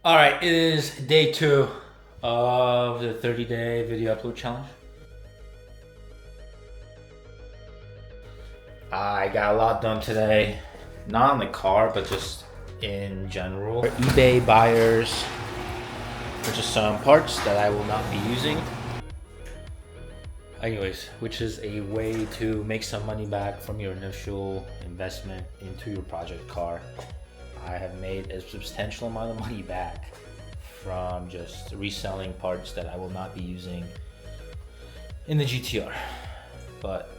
All right, it is day 2 of the 30-day video upload challenge. I got a lot done today, not on the car, but just in general. For eBay buyers, purchased some parts that I will not be using. Anyways, which is a way to make some money back from your initial investment into your project car. I have made a substantial amount of money back from just reselling parts that I will not be using in the GTR. But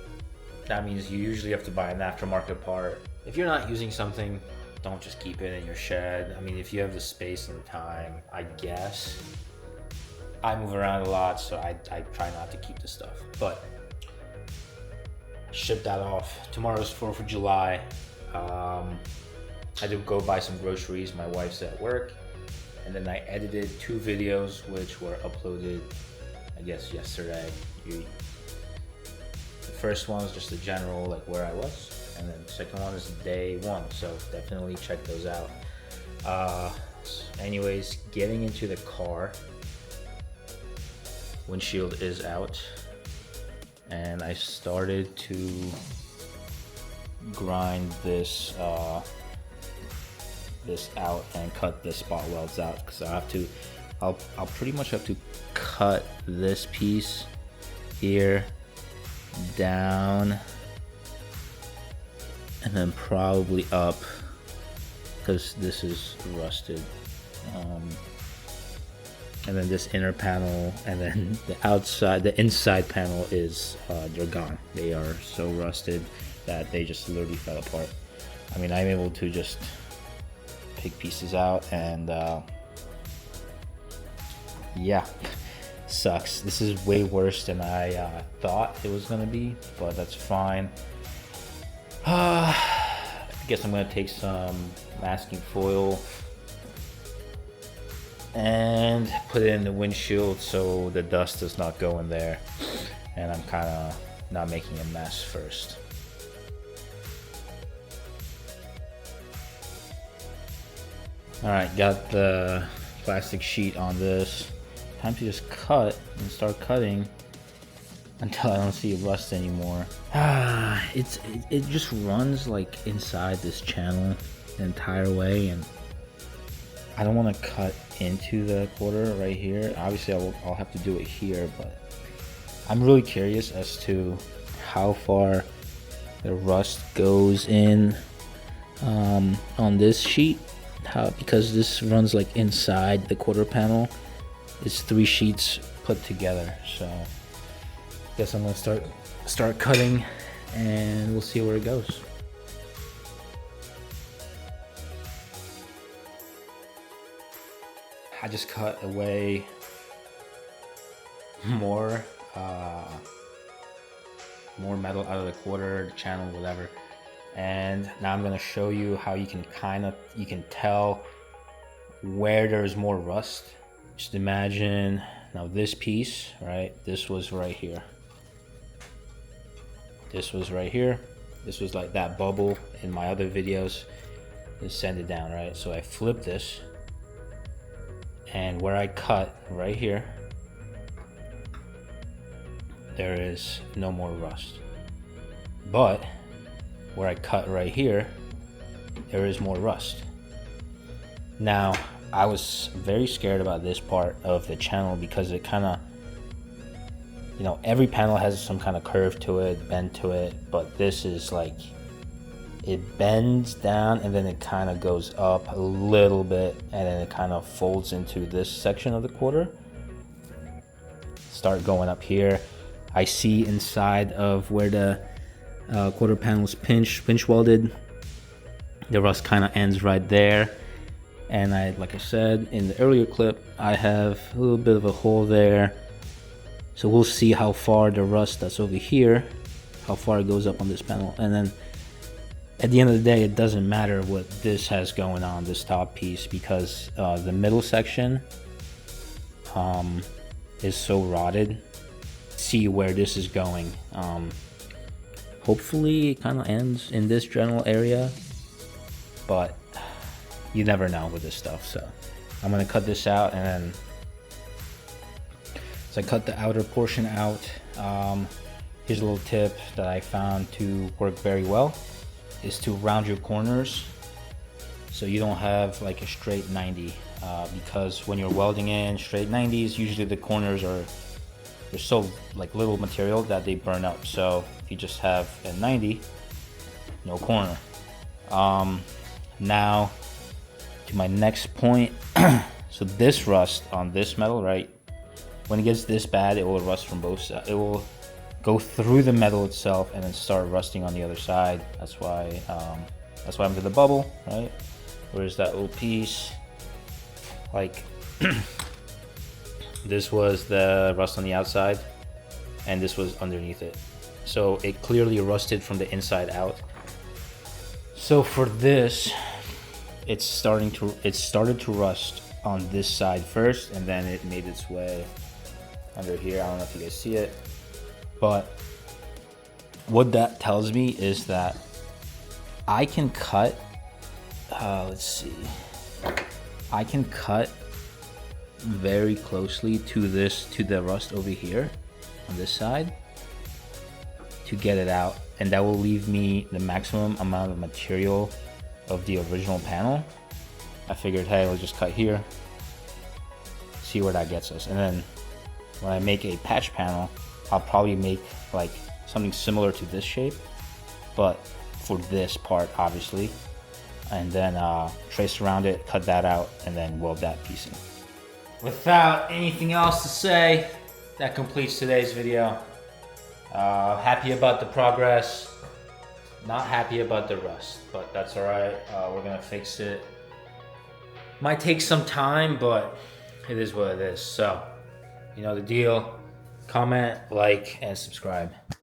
that means you usually have to buy an aftermarket part. If you're not using something, don't just keep it in your shed. I mean, if you have the space and the time, I guess. I move around a lot, so I try not to keep the stuff. But ship that off. Tomorrow's 4th of July. I had to go buy some groceries. My wife's at work. And then I edited 2 videos, which were uploaded, I guess, yesterday. The first one was just a general, like where I was. And then the second one is day 1. So definitely check those out. Anyways, getting into the car. Windshield is out. And I started to grind this out and cut the spot welds out, because I'll pretty much have to cut this piece here down and then probably up, because this is rusted, and then this inner panel, and then the inside panel is they're gone. They are so rusted that they just literally fell apart. I mean, I'm able to just pick pieces out, and yeah, sucks. This is way worse than I thought it was gonna be, but that's fine. I guess I'm gonna take some masking foil and put it in the windshield so the dust does not go in there, and I'm kind of not making a mess first. Alright, got the plastic sheet on this. Time to just cut and start cutting until I don't see rust anymore. It just runs like inside this channel the entire way, and I don't want to cut into the quarter right here. Obviously I'll have to do it here, but I'm really curious as to how far the rust goes in on this sheet. Because this runs like inside the quarter panel. It's 3 sheets put together, so I guess I'm gonna start cutting, and we'll see where it goes. I just cut away more metal out of the quarter, the channel, whatever. And now I'm going to show you how you can tell where there's more rust. Just imagine now this piece, right? This was right here. This was right here. This was like that bubble in my other videos. Just send it down, right? So I flip this, and where I cut right here, there is no more rust. But where I cut right here, there is more rust. Now, I was very scared about this part of the channel because it kind of, every panel has some kind of curve to it, bend to it, but this is like, it bends down and then it kind of goes up a little bit, and then it kind of folds into this section of the quarter. Start going up here. I see inside of where the quarter panel's pinch welded. The rust kind of ends right there, and like I said in the earlier clip, I have a little bit of a hole there. So we'll see how far the rust that's over here, how far it goes up on this panel, and then at the end of the day, it doesn't matter what this has going on, this top piece, because the middle section is so rotted. See where this is going. Hopefully it kind of ends in this general area, but you never know with this stuff. So I'm gonna cut this out, and then so I cut the outer portion out. Here's a little tip that I found to work very well, is to round your corners so you don't have like a straight 90, because when you're welding in straight 90s, usually the corners are, there's so like little material that they burn up. So if you just have a 90, no corner. Now to my next point. So this rust on this metal, right, when it gets this bad, it will rust from both sides. It will go through the metal itself and then start rusting on the other side. That's why I'm to the bubble, right? Where's that little piece? Like this was the rust on the outside, and this was underneath it. So it clearly rusted from the inside out. So for this, it started to rust on this side first, and then it made its way under here. I don't know if you guys see it, but what that tells me is that I can cut, let's see, I can cut very closely to the rust over here on this side to get it out, and that will leave me the maximum amount of material of the original panel. I figured, hey, let's just cut here, see where that gets us, and then when I make a patch panel, I'll probably make like something similar to this shape, but for this part, obviously, and then trace around it, cut that out, and then weld that piece in. Without anything else to say, that completes today's video. Happy about the progress, not happy about the rust, but that's all right. We're gonna fix it. Might take some time, but it is what it is. So, you know the deal. Comment, like, and subscribe.